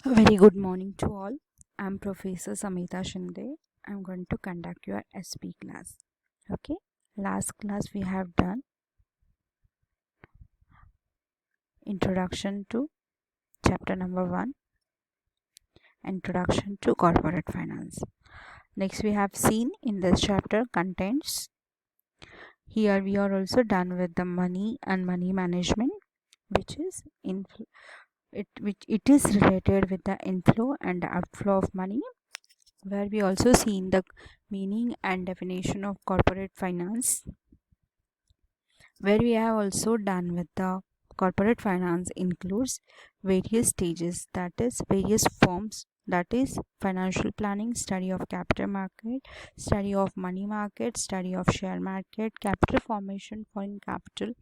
A very good morning to all. I'm Professor Samita Shinde. I'm going to conduct your SP class. Okay. Last class we have done introduction to chapter number 1, introduction to corporate finance. Next we have seen in this chapter contents. Here we are also done with the money and money management, which is it is related with the inflow and the outflow of money, where we also seen the meaning and definition of corporate finance, where we have also done with the corporate finance includes various stages, that is various forms, that is financial planning, study of capital market, study of money market, study of share market, capital formation, foreign capital,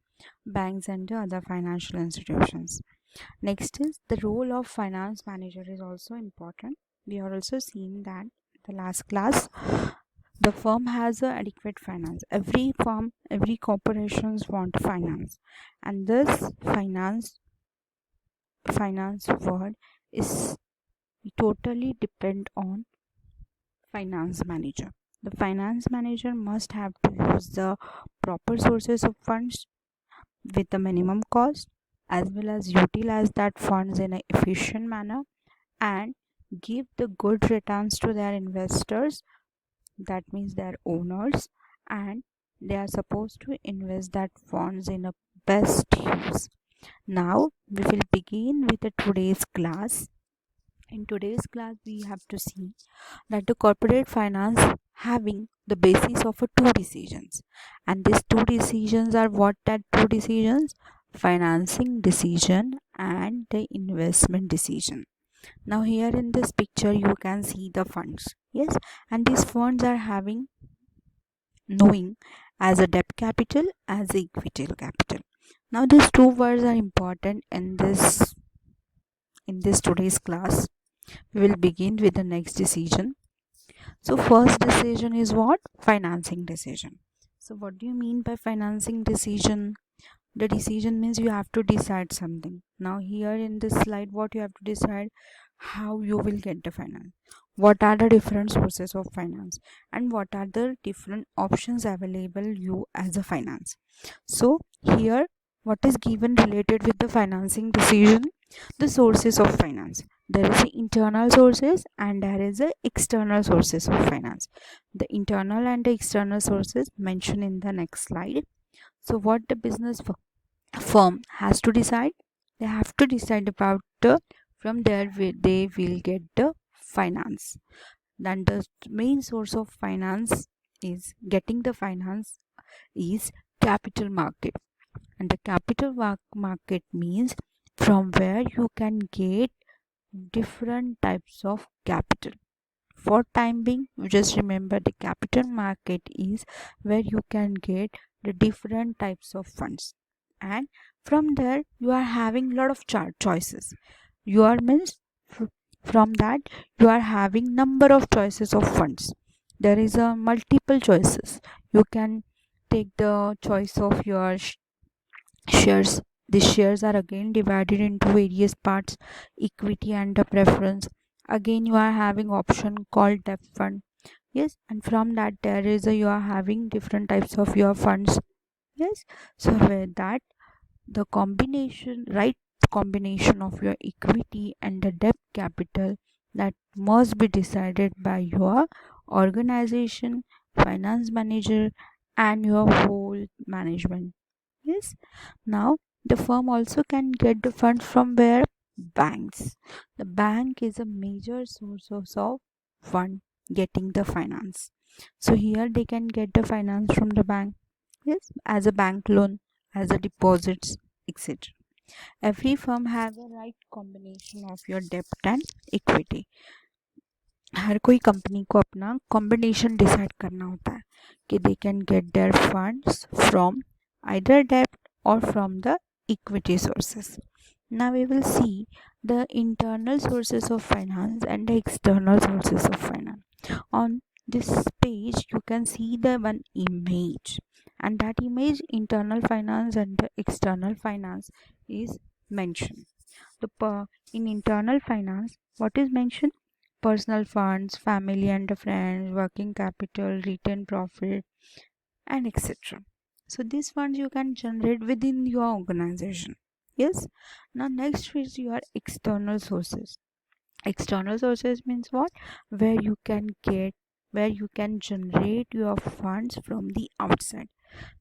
banks and other financial institutions. Next is the role of finance manager is also important. We are also seeing that the last class the firm has a adequate finance. Every firm, every corporations want finance, and this finance word is totally depend on finance manager. The finance manager must have to use the proper sources of funds with the minimum cost, as well as utilize that funds in an efficient manner and give the good returns to their investors, that means their owners, and they are supposed to invest that funds in a best use. Now we will begin with the today's class. In today's class we have to see that the corporate finance having the basis of a two decisions, and these two decisions are what that two decisions: financing decision and the investment decision. Now here in this picture you can see the funds, yes, and these funds are having knowing as a debt capital, as a equity capital. Now these two words are important in this today's class. We will begin with the next decision. So first decision is what? Financing decision. So what do you mean by financing decision? The decision means you have to decide something. Now here in this slide what you have to decide: how you will get the finance, what are the different sources of finance, and what are the different options available you as a finance. So here what is given related with the financing decision: the sources of finance. There is internal sources and there is a external sources of finance. The internal and the external sources mentioned in the next slide. So what the business firm has to decide? They have to decide about the from there they will get the finance. Then the main source of finance is getting the finance is capital market, and the capital market means from where you can get different types of capital. For time being, you just remember the capital market is where you can get the different types of funds, and from there you are having lot of choices. You are means from that you are having number of choices of funds. There is a multiple choices. You can take the choice of your shares. The shares are again divided into various parts: equity and the preference. Again you are having option called debt fund, yes, and from that there is a you are having different types of your funds, yes. So with that, the combination, right combination of your equity and the debt capital, that must be decided by your organization, finance manager, and your whole management, yes. Now the firm also can get the funds from where? Banks. The bank is a major source of fund getting the finance. So here they can get the finance from the bank, yes, as a bank loan, as a deposits, etc. Every firm has a right combination of your debt and equity. हर कोई company को अपना combination decide करना होता है कि they can get there funds from either debt or from the equity sources. Now we will see the internal sources of finance and the external sources of finance. On this page you can see the one image, and that image internal finance and the external finance is mentioned. In internal finance, what is mentioned? Personal funds, family and friends, working capital, retained profit, and etc. So these funds you can generate within your organization. Yes. Now next is your external sources. External sources means what? Where you can get, where you can generate your funds from the outside.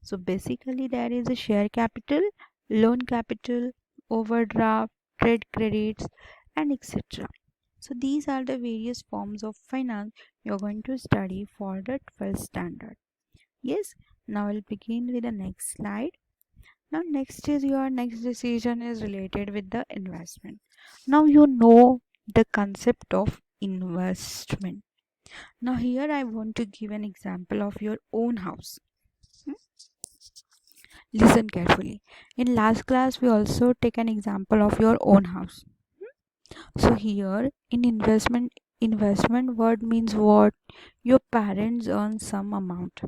So basically there is a share capital, loan capital, overdraft, trade credits, and etc. So these are the various forms of finance you're going to study for the 12th standard. Yes. Now I'll begin with the next slide. Now next is your next decision is related with the investment. Now you know the concept of investment. Now here I want to give an example of your own house. Hmm? Listen carefully. In last class we also take an example of your own house. So here in investment word means what? Your parents earn some amount,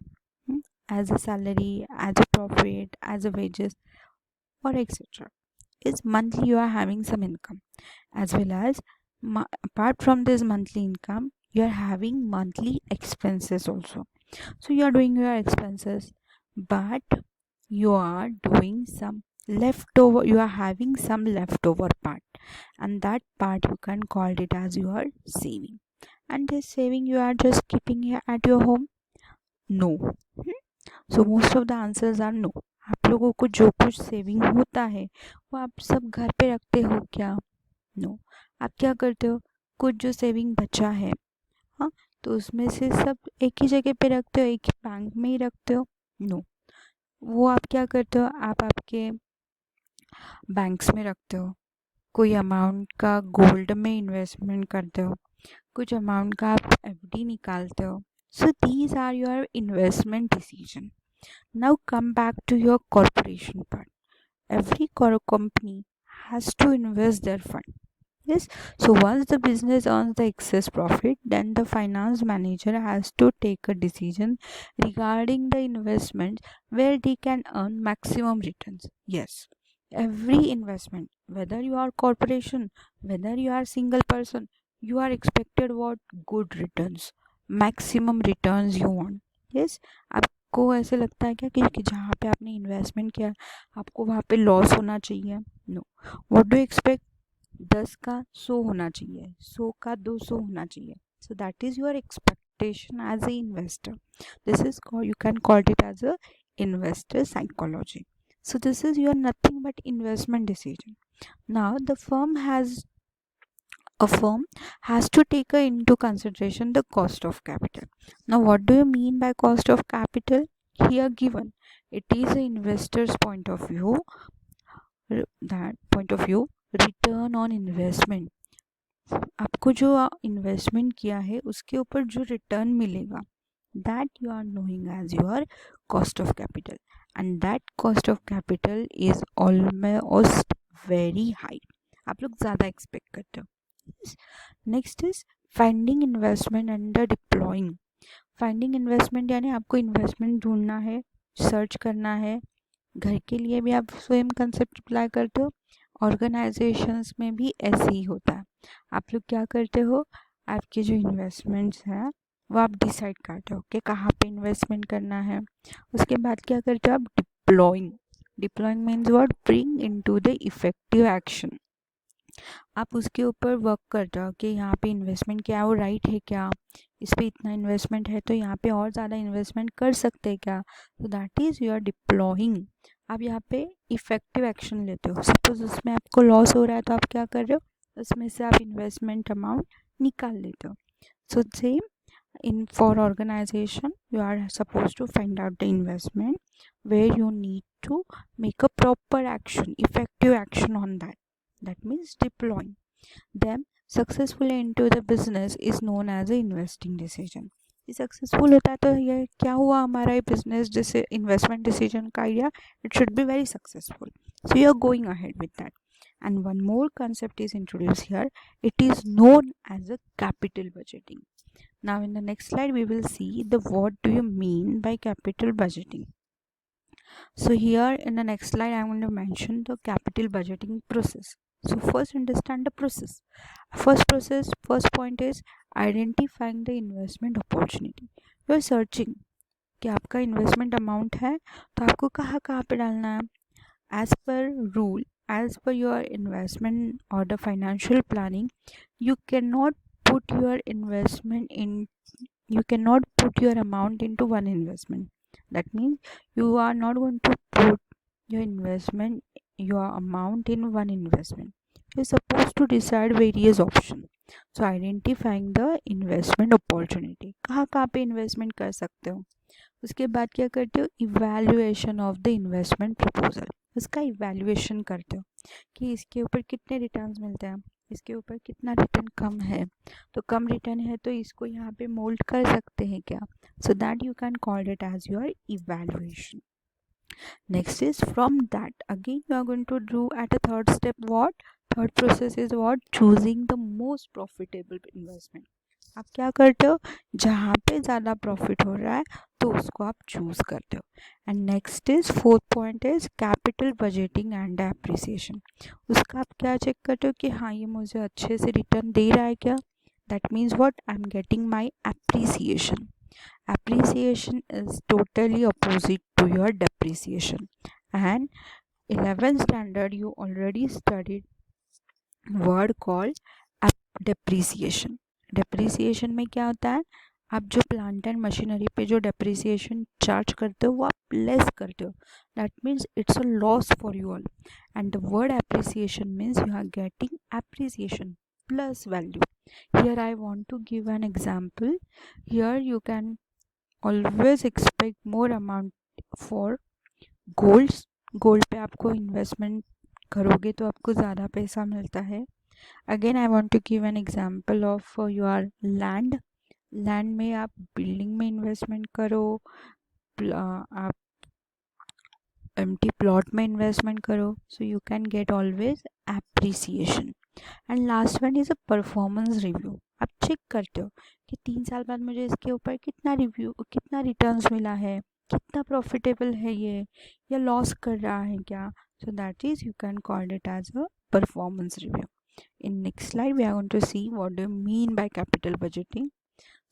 hmm, as a salary, as a profit, as a wages, or etc. Is monthly you are having some income, as well as apart from this monthly income you are having monthly expenses also. So you are doing your expenses, but you are doing some leftover, you are having some leftover part, and that part you can call it as your saving. And this saving you are just keeping here at your home? No. So most of the answers are no. आप लोगों को जो कुछ saving होता है वो आप सब घर पे रखते हो क्या? नो. आप क्या करते हो? कुछ जो सेविंग बचा है, हाँ, तो उसमें से सब एक ही जगह पे रखते हो, एक ही बैंक में ही रखते हो? नो. वो आप क्या करते हो? आप आपके बैंक्स में रखते हो, कोई अमाउंट का गोल्ड में इन्वेस्टमेंट करते हो, कुछ अमाउंट का आप एफडी निकालते हो. So these are your investment decision. Now come back to your corporation part. Every company has to invest their fund. Yes. So once the business earns the excess profit, then the finance manager has to take a decision regarding the investments where they can earn maximum returns. Yes. Every investment, whether you are corporation, whether you are single person, you are expected what? Good returns, maximum returns you want. Yes. आपको ऐसे लगता है क्या कि जहाँ पे आपने investment किया आपको वहाँ पे लॉस होना चाहिए? नो. What do expect? 10 का 100 होना चाहिए, 100 का 200 होना चाहिए. So that is your expectation as a investor. This is you can call it as a investor psychology. So this is your nothing but investment decision. Now the firm has to take into consideration the cost of capital. Now what do you mean by cost of capital? Here given it is the investor's point of view, return on investment. आपको जो investment किया है उसके ऊपर जो return मिलेगा, that you are knowing as your cost of capital, and that cost of capital is almost very high. आप लोग ज़्यादा एक्सपेक्ट करते हो. Next is finding investment and deploying. Finding investment यानी आपको इन्वेस्टमेंट ढूंढना है, सर्च करना है. घर के लिए भी आप स्वयं कंसेप्ट अप्लाई करते हो, ऑर्गेनाइजेशंस में भी ऐसे ही होता है. आप लोग क्या करते हो? आपके जो इन्वेस्टमेंट्स हैं वो आप डिसाइड करते हो कि कहाँ पे इन्वेस्टमेंट करना है. उसके बाद क्या करते हो आप? Deploying. Deploying means what? Bring into the effective action. आप उसके ऊपर वर्क करते हो कि यहाँ पे इन्वेस्टमेंट क्या है वो राइट है क्या, इस पर इतना इन्वेस्टमेंट है तो यहाँ पे और ज़्यादा इन्वेस्टमेंट कर सकते हैं क्या. तो दैट इज़ योर डिप्लॉइंग. आप यहाँ पे इफेक्टिव एक्शन लेते हो. सपोज उसमें आपको लॉस हो रहा है तो आप क्या कर रहे हो? उसमें से आप इन्वेस्टमेंट अमाउंट निकाल लेते हो. So same in for organization you are supposed to find out the investment where you need to make a proper action, effective action on that. That means deploying them successfully into the business is known as a investing decision. ये successful होता है तो ये क्या हुआ हमारा ये business जैसे इन्वेस्टमेंट डिसीजन का idea, it should be very successful. So you are going ahead with that. And one more concept is introduced here. It is known as a capital budgeting. Now in the next slide we will see the what do you mean by capital budgeting. So here in the next slide I am going to mention the capital budgeting process. So first understand the process. First point is identifying the investment opportunity. You are searching कि आपका investment amount है तो आपको कहाँ कहाँ पे डालना है. As per rule, as per your investment or the financial planning, you cannot put your investment in you cannot put your amount into one investment. That means you are not going to put your amount in one investment. You're supposed to decide various options. So identifying the investment opportunity, कहाँ कहाँ पे investment कर सकते हो. उसके बाद क्या करते हो, evaluation of the investment proposal. उसका इवैल्यूएशन करते हो कि इसके ऊपर कितने रिटर्न्स मिलते हैं, इसके ऊपर कितना रिटर्न कम है, तो कम रिटर्न है तो इसको यहाँ पे मोल्ड कर सकते हैं क्या. So that you can call it as your evaluation. Next is from that again you are going to do at a third step. What third process is what, choosing the most profitable investment. आप क्या करते हो, जहाँ पे ज़्यादा profit हो रहा है तो उसको आप चूज़ करते हो. And next is fourth point is capital budgeting and appreciation. उसका आप क्या चेक करते हो कि हाँ ये मुझे अच्छे से रिटर्न दे रहा है क्या. That means what, I am getting my appreciation. Appreciation is totally opposite to your depreciation. And 11th standard you already studied word called depreciation. Depreciation में क्या होता है, आप जो प्लांट एंड मशीनरी पे जो डेप्रिसिएशन चार्ज करते हो वो आप लेस करते हो. That means it's a loss for you all. And the word appreciation means you are getting appreciation plus value. Here I want to give an example. Here you can always expect more amount for golds. Gold पे आपको investment करोगे तो आपको ज़्यादा पैसा मिलता है. Again I want to give an example of your land. Land में आप बिल्डिंग में इन्वेस्टमेंट करो, आप एम्प्टी प्लॉट में इन्वेस्टमेंट करो, so you can gate always appreciation. And last one is a performance review. आप चेक करते हो कि 3 साल बाद मुझे इसके ऊपर कितना रिटर्न्स मिला है, कितना प्रॉफिटेबल है ये, या लॉस कर रहा है क्या. So that is you can call it as a performance review. In next slide we are going to see what do you mean by capital budgeting.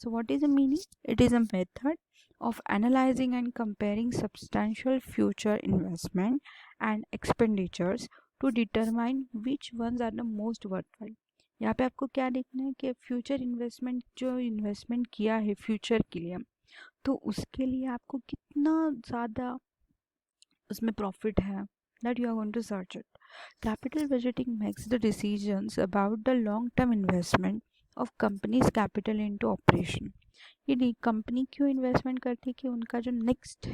So what is the meaning? It is a method of analyzing and comparing substantial future investment and expenditures to determine which ones are the most worthwhile. यहाँ पे आपको क्या देखना है कि future investment जो investment किया है फ्यूचर के लिए, तो उसके लिए आपको कितना ज़्यादा उसमें प्रॉफिट है. That you are going to search it. Capital budgeting makes the decisions about the long term investment of companies capital into operation. ये कंपनी क्यों इन्वेस्टमेंट करती है कि उनका जो नेक्स्ट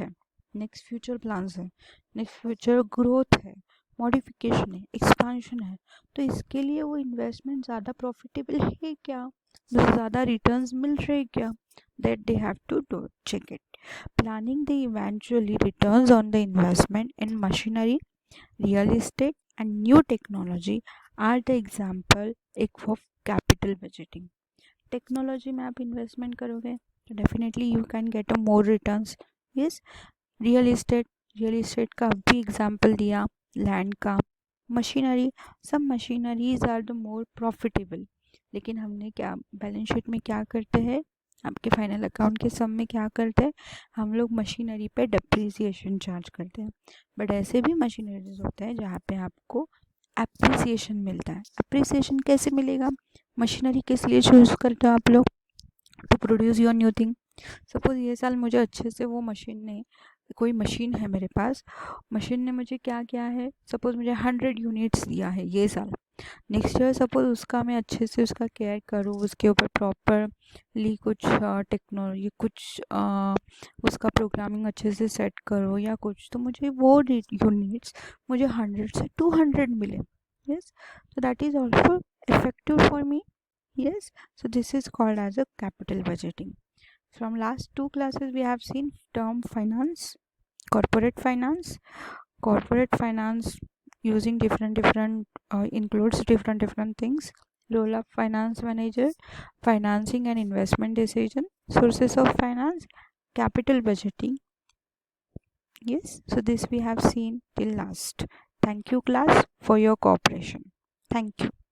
फ्यूचर प्लान्स है, नेक्स्ट फ्यूचर ग्रोथ है, मॉडिफिकेशन है, एक्सपांशन है, तो इसके लिए वो इन्वेस्टमेंट ज़्यादा प्रॉफिटेबल है क्या, मुझे ज़्यादा रिटर्न्स मिल रहे क्या. That they have to do check it. Planning the eventually returns on the investment in machinery, real estate and new technology are the example of capital budgeting. Technology में आप इन्वेस्टमेंट करोगे तो definitely you can get a more returns. Yes. Real estate का भी example दिया, land का. Machinery, सब machineries are the more profitable. लेकिन हमने क्या बैलेंस शीट में क्या करते हैं, आपके फाइनल अकाउंट के सम में क्या करते हैं, हम लोग मशीनरी पे डेप्रिसिएशन चार्ज करते हैं. बट ऐसे भी मशीनरीज होते हैं जहाँ पे आपको एप्रिसिएशन मिलता है. एप्रिसिएशन कैसे मिलेगा, मशीनरी किस लिए चूज़ करते हो आप लोग, to produce your new thing. Suppose ये साल मुझे अच्छे से वो कोई मशीन है मेरे पास, मशीन ने मुझे क्या किया है, सपोज मुझे 100 यूनिट्स दिया है ये साल. नेक्स्ट ईयर सपोज उसका मैं अच्छे से उसका केयर करूँ, उसके ऊपर प्रॉपरली कुछ टेक्नोलॉजी उसका प्रोग्रामिंग अच्छे से सेट करो या कुछ, तो मुझे वो यूनिट्स मुझे 100 से 200 मिले. Yes. So that is also effective for me. Yes. So this is called as a capital budgeting. From last 2 classes we have seen term finance, corporate finance. Corporate finance using different includes different things. Role of finance manager, financing and investment decision, sources of finance, capital budgeting. Yes. So this we have seen till last. Thank you class for your cooperation. Thank you.